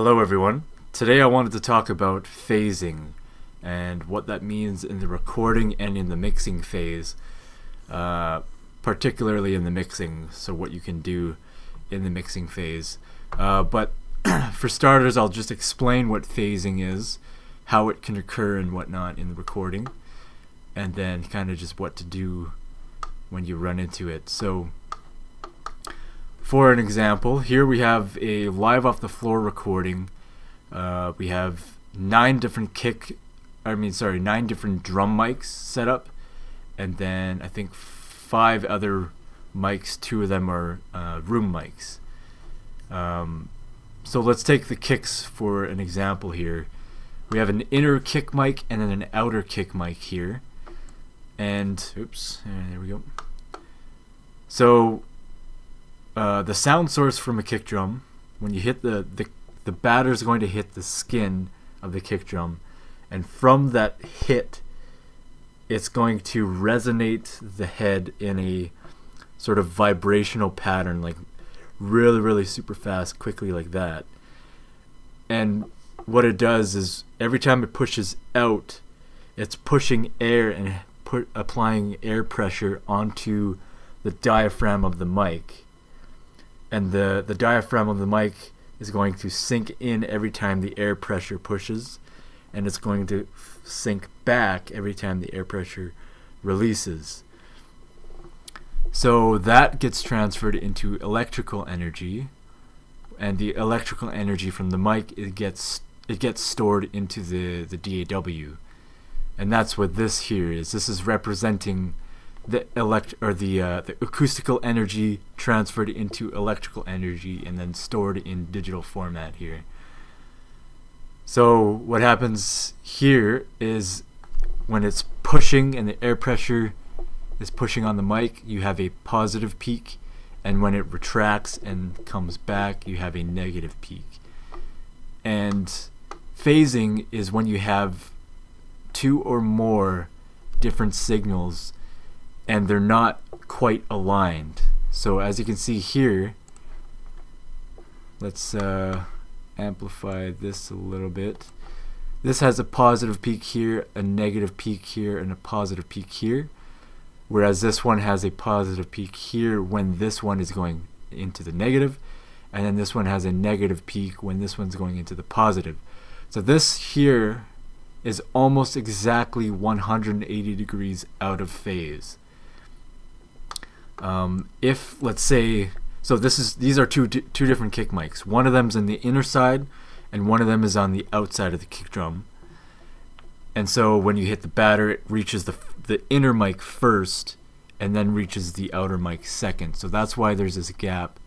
Hello everyone. Today I wanted to talk about phasing and what that means in the recording and in the mixing phase, particularly in the mixing, so what you can do in the mixing phase. But for starters, I'll just explain what phasing is, how it can occur and whatnot in the recording, and then kind of just what to do when you run into it. So for an example, here we have a live off the floor recording. We have 9 different nine different drum mics set up, and then I think 5 other mics. 2 of them are room mics. So let's take the kicks for an example here. We have an inner kick mic and then an outer kick mic here. And there we go. So the sound source from a kick drum, when you hit the batter is going to hit the skin of the kick drum, and from that hit it's going to resonate the head in a sort of vibrational pattern, like really super fast, quickly, like that. And what it does is every time it pushes out, it's pushing air and applying air pressure onto the diaphragm of the mic. And the diaphragm of the mic is going to sink in every time the air pressure pushes, and it's going to sink back every time the air pressure releases. So that gets transferred into electrical energy, and the electrical energy from the mic it gets stored into the DAW, and that's what this here is. This is representing the acoustical energy transferred into electrical energy and then stored in digital format here. So what happens here is when it's pushing and the air pressure is pushing on the mic, you have a positive peak, and when it retracts and comes back, you have a negative peak. And phasing is when you have 2 or more different signals and they're not quite aligned. So as you can see here, let's amplify this a little bit. This has a positive peak here, a negative peak here, and a positive peak here, whereas this one has a positive peak here when this one is going into the negative, and then this one has a negative peak when this one's going into the positive. So this here is almost exactly 180 degrees out of phase. If, let's say, so these are two different kick mics. One of them's in the inner side, and one of them is on the outside of the kick drum. And so when you hit the batter, it reaches the inner mic first, and then reaches the outer mic second. So that's why there's this gap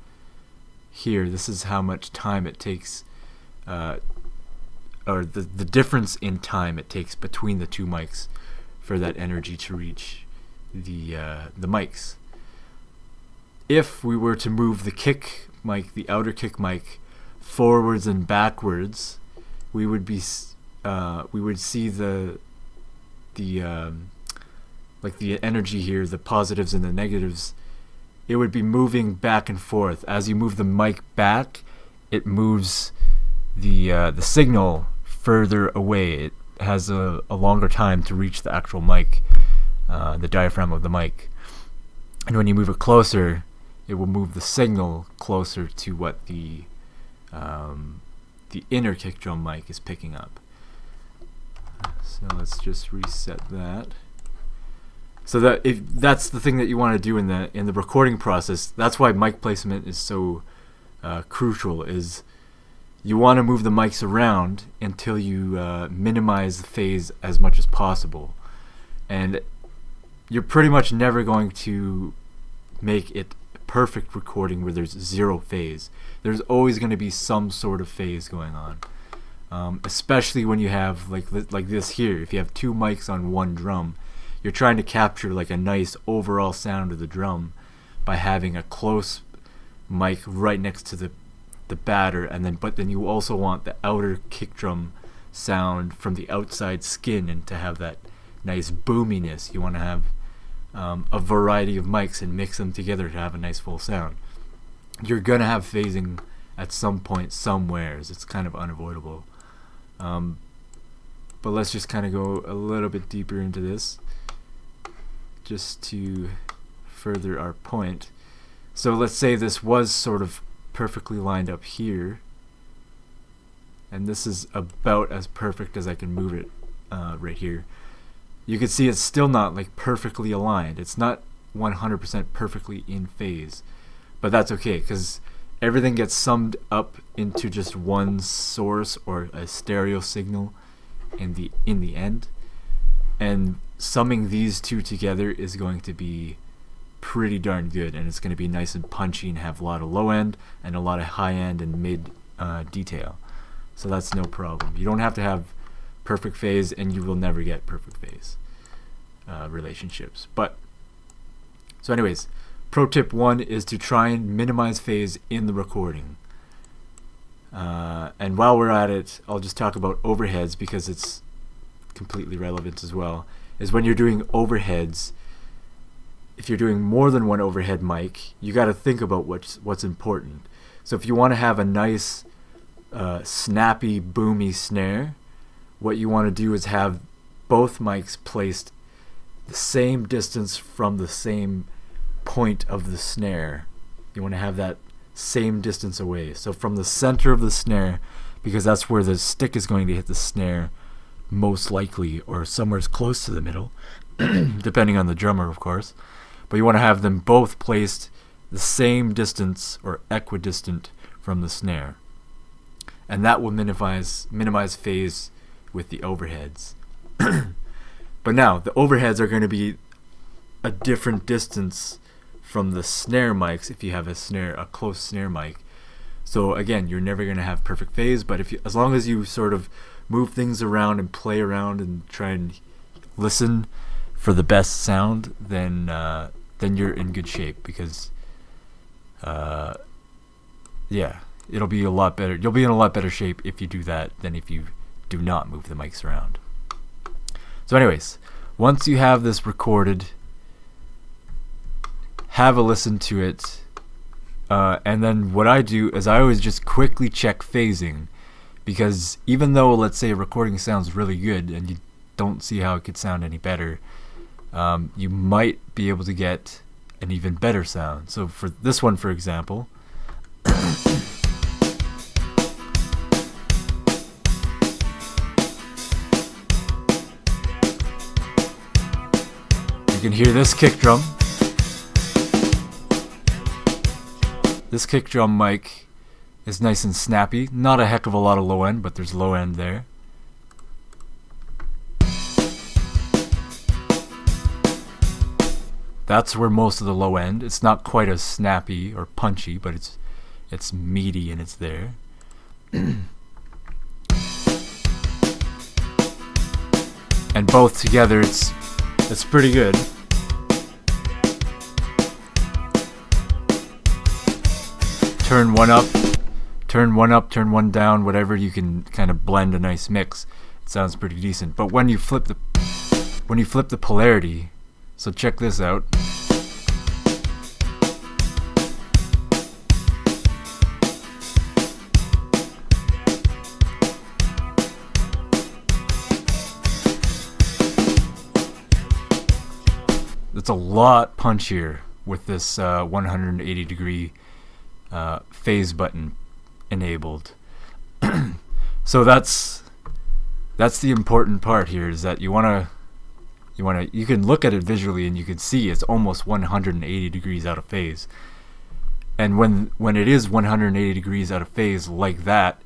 here. This is how much time it takes, or the difference in time it takes between the 2 mics for that energy to reach the mics. If we were to move the kick mic, the outer kick mic, forwards and backwards, we would see the energy here, the positives and the negatives. It would be moving back and forth. As you move the mic back, it moves the signal further away. It has a longer time to reach the actual mic, the diaphragm of the mic. And when you move it closer, it will move the signal closer to what the inner kick drum mic is picking up. So let's just reset that. So that if that's the thing that you want to do in the recording process, that's why mic placement is so crucial. Is you want to move the mics around until you minimize the phase as much as possible, and you're pretty much never going to make it perfect recording where there's 0 phase. There's always going to be some sort of phase going on, especially when you have like this here. If you have 2 mics on one drum, you're trying to capture like a nice overall sound of the drum by having a close mic right next to the batter, but then you also want the outer kick drum sound from the outside skin, and to have that nice boominess, you want to have a variety of mics and mix them together to have a nice full sound. You're gonna have phasing at some point somewheres. It's kind of unavoidable. But let's just kind of go a little bit deeper into this just to further our point. So let's say this was sort of perfectly lined up here, and this is about as perfect as I can move it right here. You can see it's still not like perfectly aligned. It's not 100% perfectly in phase, but that's okay because everything gets summed up into just one source or a stereo signal in the end, and summing these two together is going to be pretty darn good, and it's going to be nice and punchy and have a lot of low end and a lot of high end and mid detail. So that's no problem. You don't have to have perfect phase, and you will never get perfect phase relationships. But so anyways, pro tip 1 is to try and minimize phase in the recording. And while we're at it, I'll just talk about overheads because it's completely relevant as well. Is when you're doing overheads, if you're doing more than one overhead mic, you got to think about what's important. So if you want to have a nice snappy, boomy snare, what you want to do is have both mics placed the same distance from the same point of the snare. You want to have that same distance away. So from the center of the snare, because that's where the stick is going to hit the snare most likely, or somewhere close to the middle, depending on the drummer, of course. But you want to have them both placed the same distance or equidistant from the snare. And that will minimize phase with the overheads. But now, the overheads are going to be a different distance from the snare mics if you have a close snare mic. So again, you're never going to have perfect phase, but as long as you sort of move things around and play around and try and listen for the best sound, then you're in good shape, because it'll be a lot better. You'll be in a lot better shape if you do that than if you do not move the mics around. So anyways, once you have this recorded, have a listen to it, and then what I do is I always just quickly check phasing, because even though, let's say, a recording sounds really good and you don't see how it could sound any better, you might be able to get an even better sound. So for this one, for example, you can hear this kick drum. This kick drum mic is nice and snappy. Not a heck of a lot of low end, but there's low end there. That's where most of the low end. It's not quite as snappy or punchy, but it's meaty and it's there. And both together, it's pretty good. Turn one up, turn one down, whatever, you can kind of blend a nice mix. It sounds pretty decent. But when you flip the polarity, so check this out. It's a lot punchier with this 180 degree phase button enabled. So that's the important part here, is that you can look at it visually and you can see it's almost 180 degrees out of phase. And when it is 180 degrees out of phase like that,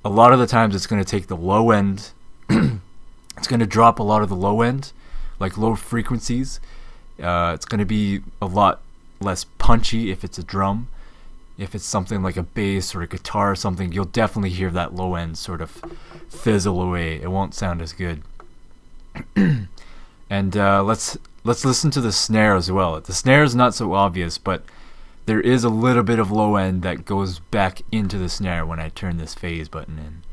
a lot of the times it's going to take the low end it's going to drop a lot of the low end, like low frequencies. It's going to be a lot less punchy if it's a drum. If it's something like a bass or a guitar or something, you'll definitely hear that low end sort of fizzle away. It won't sound as good. And let's listen to the snare as well. The snare is not so obvious, but there is a little bit of low end that goes back into the snare when I turn this phase button in.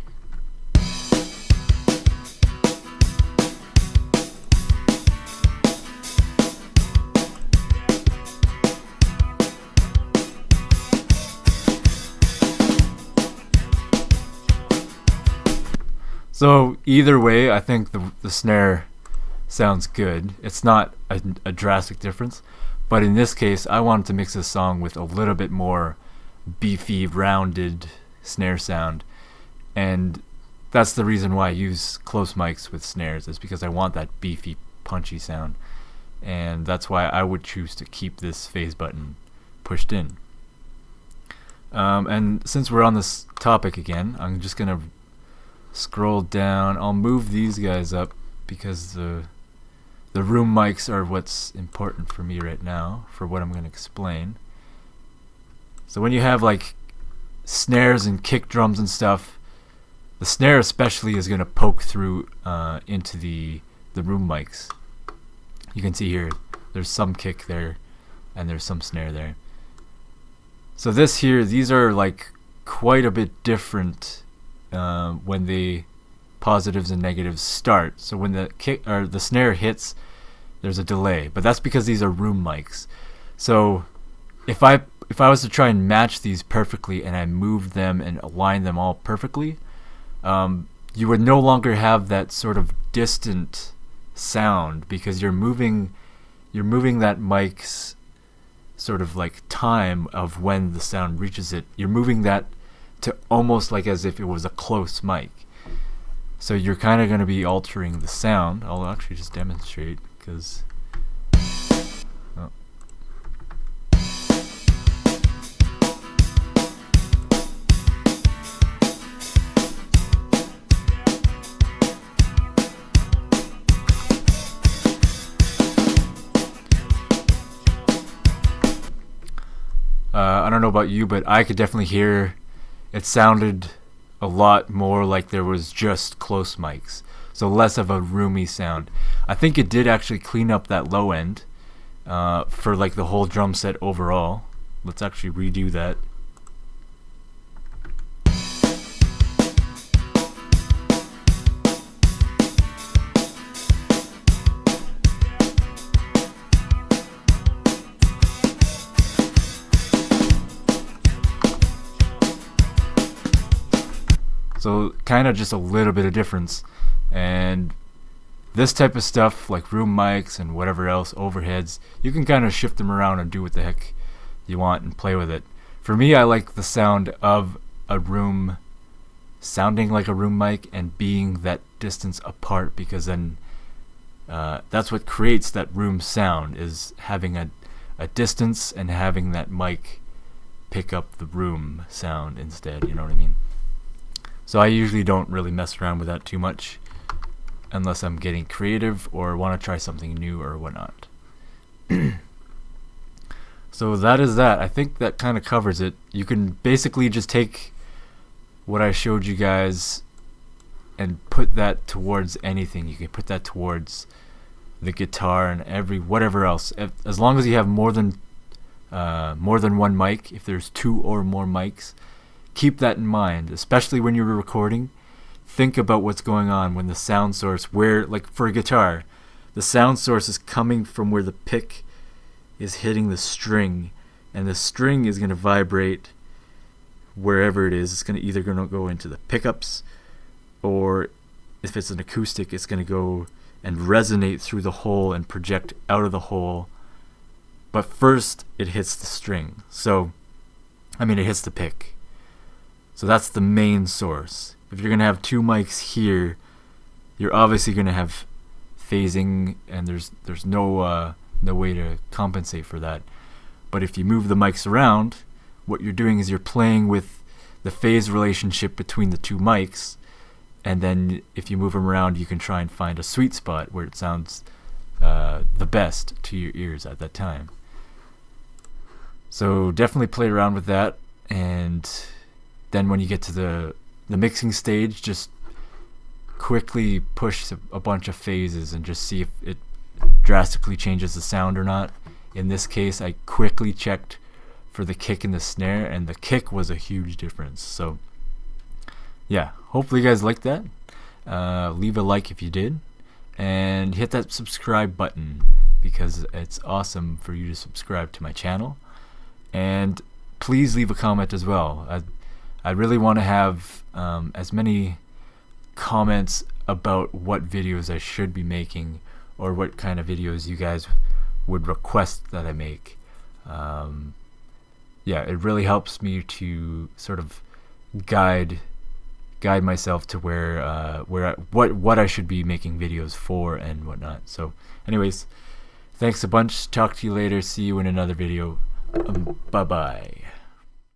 So either way, I think the snare sounds good. It's not a drastic difference, but in this case, I wanted to mix this song with a little bit more beefy, rounded snare sound, and that's the reason why I use close mics with snares, is because I want that beefy, punchy sound, and that's why I would choose to keep this phase button pushed in. And since we're on this topic again, I'm just gonna scroll down. I'll move these guys up because the room mics are what's important for me right now for what I'm going to explain. So when you have like snares and kick drums and stuff, the snare especially is going to poke through into the room mics. You can see here there's some kick there and there's some snare there. So these are like quite a bit different when the positives and negatives start. So when the kick or the snare hits, there's a delay, but that's because these are room mics. So if I was to try and match these perfectly and I moved them and aligned them all perfectly, you would no longer have that sort of distant sound, because you're moving that mic's sort of like time of when the sound reaches it. You're moving that to almost like as if it was a close mic. So you're kind of going to be altering the sound. I'll actually just demonstrate, because I don't know about you, but I could definitely hear it sounded a lot more like there was just close mics, so less of a roomy sound. I think it did actually clean up that low end for like the whole drum set overall. Let's actually redo that. So kind of just a little bit of difference. And this type of stuff, like room mics and whatever else, overheads, you can kind of shift them around and do what the heck you want and play with it. For me, I like the sound of a room sounding like a room mic and being that distance apart, because then that's what creates that room sound, is having a distance and having that mic pick up the room sound instead, you know what I mean? So I usually don't really mess around with that too much unless I'm getting creative or want to try something new or whatnot. So that is that. I think that kind of covers it. You can basically just take what I showed you guys and put that towards anything. You can put that towards the guitar and whatever else. As long as you have more than one mic, if there's 2 or more mics, keep that in mind, especially when you're recording. Think about what's going on when the sound source, where, like for a guitar, the sound source is coming from where the pick is hitting the string, and the string is going to vibrate wherever it is. It's going to either going to go into the pickups, or if it's an acoustic, it's going to go and resonate through the hole and project out of the hole. But first, it hits the string. It hits the pick. So that's the main source. If you're going to have 2 mics here, you're obviously going to have phasing, and there's no way to compensate for that. But if you move the mics around, what you're doing is you're playing with the phase relationship between the 2 mics, and then if you move them around, you can try and find a sweet spot where it sounds the best to your ears at that time. So definitely play around with that, and then when you get to the mixing stage, just quickly push a bunch of phases and just see if it drastically changes the sound or not. In this case, I quickly checked for the kick and the snare, and the kick was a huge difference. So yeah, hopefully you guys liked that. Leave a like if you did, and hit that subscribe button, because it's awesome for you to subscribe to my channel. And please leave a comment as well. I really want to have as many comments about what videos I should be making, or what kind of videos you guys would request that I make. Yeah, it really helps me to sort of guide myself to what I should be making videos for and whatnot. So anyways, thanks a bunch. Talk to you later. See you in another video. Bye bye.